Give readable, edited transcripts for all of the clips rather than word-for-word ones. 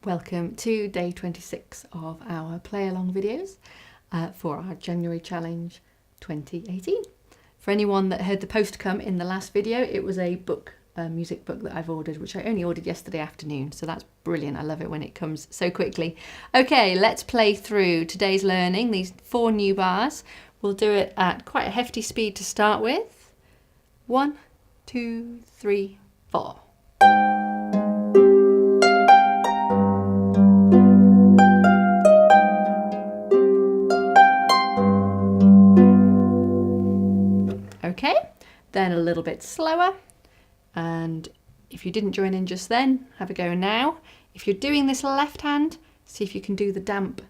Welcome to day 26 of our play along videos for our January challenge 2018. For anyone that heard the post come in the last video, it was a book, a music book that I've ordered, which I only ordered yesterday afternoon, so that's brilliant. I love it when it comes so quickly. Okay, let's play through today's learning, these 4 new bars. We'll do it at quite a hefty speed to start with. 1, 2, 3, 4. Okay, then a little bit slower, and if you didn't join in just then, have a go now. If you're doing this left hand, see if you can do the damp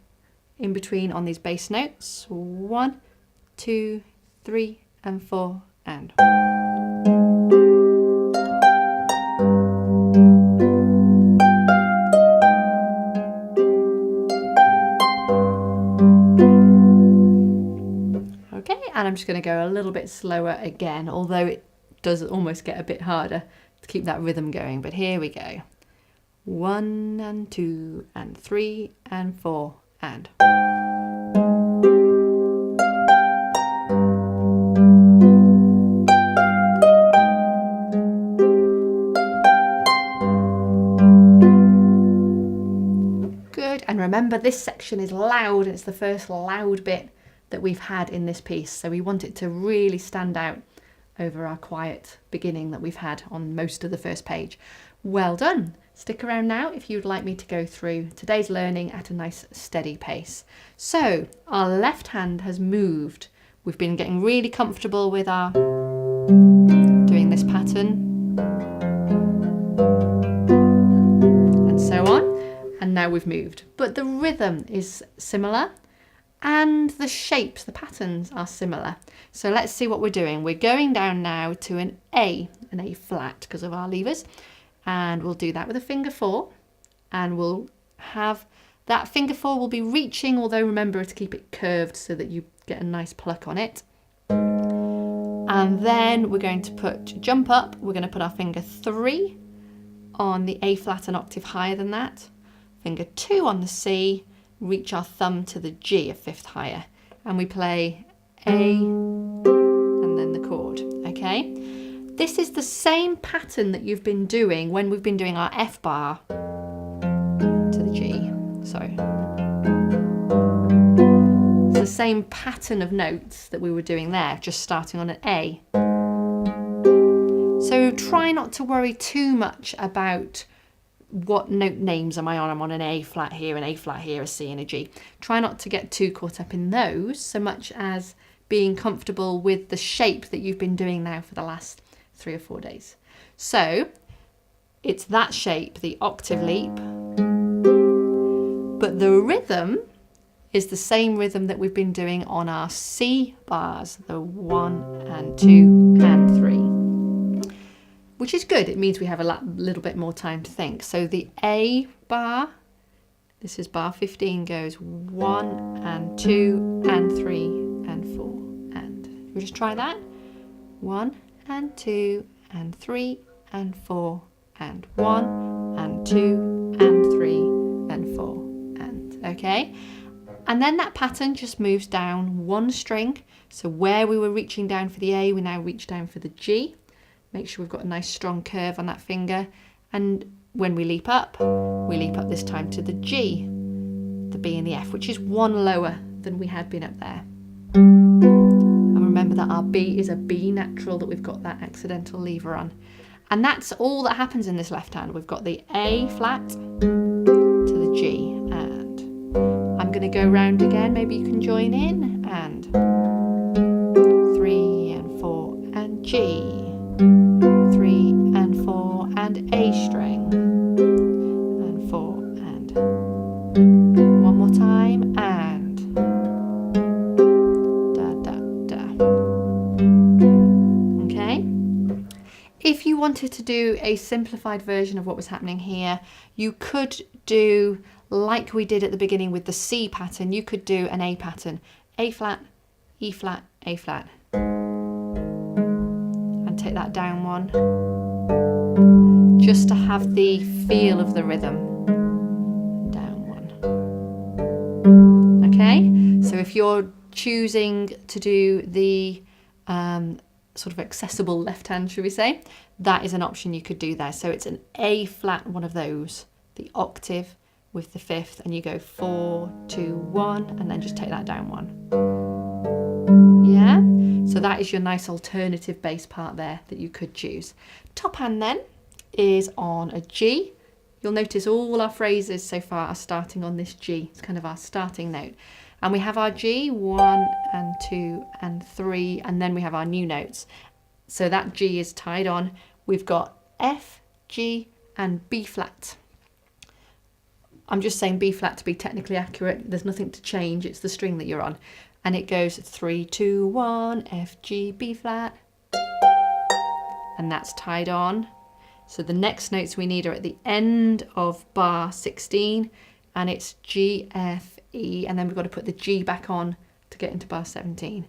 in between on these bass notes. 1, 2, 3 and 4 and. And I'm just going to go a little bit slower again, although it does almost get a bit harder to keep that rhythm going. But here we go. 1 and 2 and 3 and 4 and. Good. And remember, this section is loud. It's the first loud bit that we've had in this piece, so we want it to really stand out over our quiet beginning that we've had on most of the first page. Well done. Stick around now if you'd like me to go through today's learning at a nice steady pace. So our left hand has moved. We've been getting really comfortable with our doing this pattern and so on, and now we've moved, but the rhythm is similar. And the shapes, the patterns are similar. So let's see what we're doing. We're going down now to an A flat because of our levers. And we'll do that with a finger 4. And we'll have that finger 4 will be reaching, although remember to keep it curved so that you get a nice pluck on it. And then we're going to jump up, we're going to put our finger 3 on the A flat an octave higher than that. Finger 2 on the C. Reach our thumb to the G, a 5th higher, and we play A and then the chord, okay? This is the same pattern that you've been doing when we've been doing our F bar to the G, sorry. It's the same pattern of notes that we were doing there, just starting on an A. So try not to worry too much about what note names am I on? I'm on an A flat here, an A flat here, a C and a G. Try not to get too caught up in those so much as being comfortable with the shape that you've been doing now for the last 3 or 4 days. So it's that shape, the octave leap, but the rhythm is the same rhythm that we've been doing on our C bars, the 1 and 2 and 3. Which is good. It means we have a little bit more time to think. So the A bar, this is bar 15, goes 1 and 2 and 3 and 4 and. We'll just try that. 1 and 2 and 3 and 4 and 1 and 2 and 3 and 4 and. Okay. And then that pattern just moves down 1 string. So where we were reaching down for the A, we now reach down for the G. Make sure we've got a nice strong curve on that finger. And when we leap up this time to the G, the B and the F, which is 1 lower than we had been up there. And remember that our B is a B natural, that we've got that accidental lever on. And that's all that happens in this left hand. We've got the A flat to the G. And I'm going to go round again. Maybe you can join in. And 3 and 4 and G. 3 and 4 and A string and 4 and 1 more time and da da da. Okay, if you wanted to do a simplified version of what was happening here, you could do like we did at the beginning with the C pattern. You could do an A pattern, A flat, E flat, A flat. Take that down 1, just to have the feel of the rhythm. if you're choosing to do the sort of accessible left hand, should we say, that is an option you could do there. So it's an A flat, one of those, the octave with the fifth, and you go 4, 2, 1, and then just take that down 1. Yeah, so that is your nice alternative bass part there that you could choose. Top hand then is on a G. You'll notice all our phrases so far are starting on this G. It's kind of our starting note. And we have our G, 1 and 2 and 3, and then we have our new notes. So that G is tied on. We've got F, G, and B flat. I'm just saying B flat to be technically accurate. There's nothing to change. It's the string that you're on. And it goes 3, 2, 1, F, G, B flat. And that's tied on. So the next notes we need are at the end of bar 16, and it's G, F, E, and then we've got to put the G back on to get into bar 17.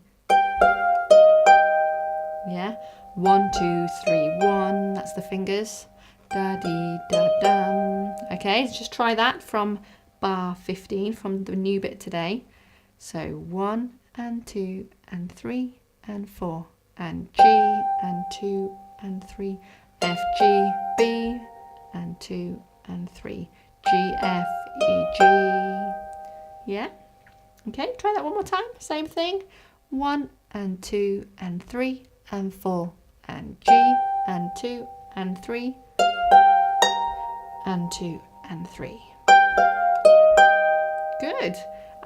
Yeah, 1, 2, 3, 1, that's the fingers. Da, dee, da, dum. Okay, let's just try that from bar 15, from the new bit today. So 1 and 2 and 3 and 4 and G and 2 and 3, F, G, B and 2 and 3, G, F, E, G. Yeah? Okay, try that one more time. Same thing. 1 and 2 and 3 and 4 and G and 2 and 3 and 2 and 3. Good.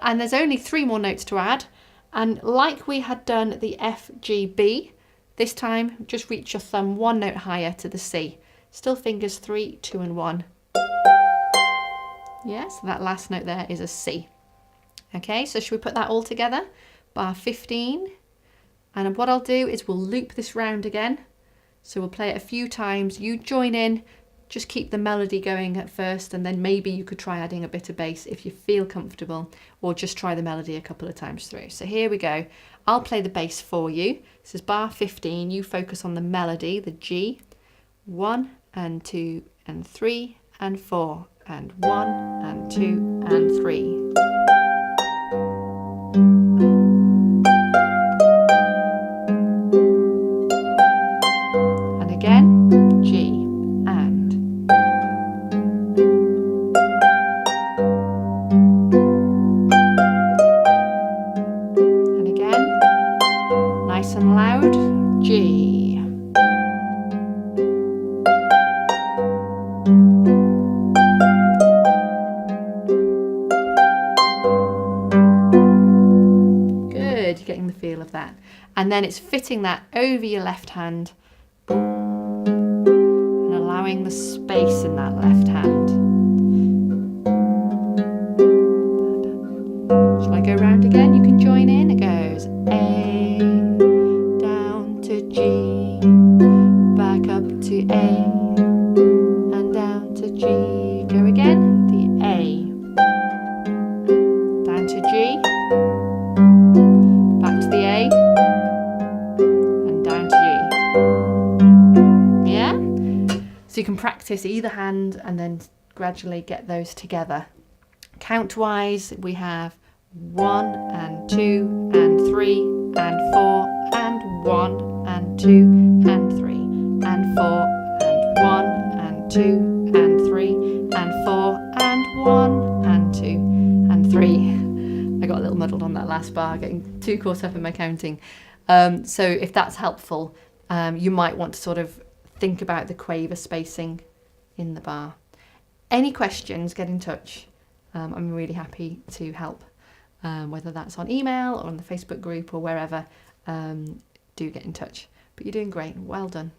And there's only 3 more notes to add. And like we had done the F, G, B, this time just reach your thumb 1 note higher to the C. Still fingers 3, 2 and 1. Yeah, so that last note there is a C. Okay, so should we put that all together? Bar 15. And what I'll do is we'll loop this round again. So we'll play it a few times. You join in, just keep the melody going at first, and then maybe you could try adding a bit of bass if you feel comfortable, or just try the melody a couple of times through. So here we go. I'll play the bass for you. This is bar 15. You focus on the melody, the G. 1 and 2 and 3 and 4 and 1 and 2 and 3. And again, G and. And again, nice and loud, G. Getting the feel of that, and then it's fitting that over your left hand and allowing the space in that left hand. Shall I go round again? You can join in. It goes A down to G, back up to A and down to G. Go again, the A down to G, back to the A, and down to G. Yeah? So you can practice either hand and then gradually get those together. Count-wise, we have 1 and 2 and 3 and 4 and 1 and 2 and 3 and 4 and 1 and 2 and 3 and 4 and 1 and 2 and 3. I got a little muddled on that last bar, getting too caught up in my counting. So if that's helpful, you might want to sort of think about the quaver spacing in the bar. Any questions, get in touch. I'm really happy to help, whether that's on email or on the Facebook group or wherever. Do get in touch. But you're doing great. Well done.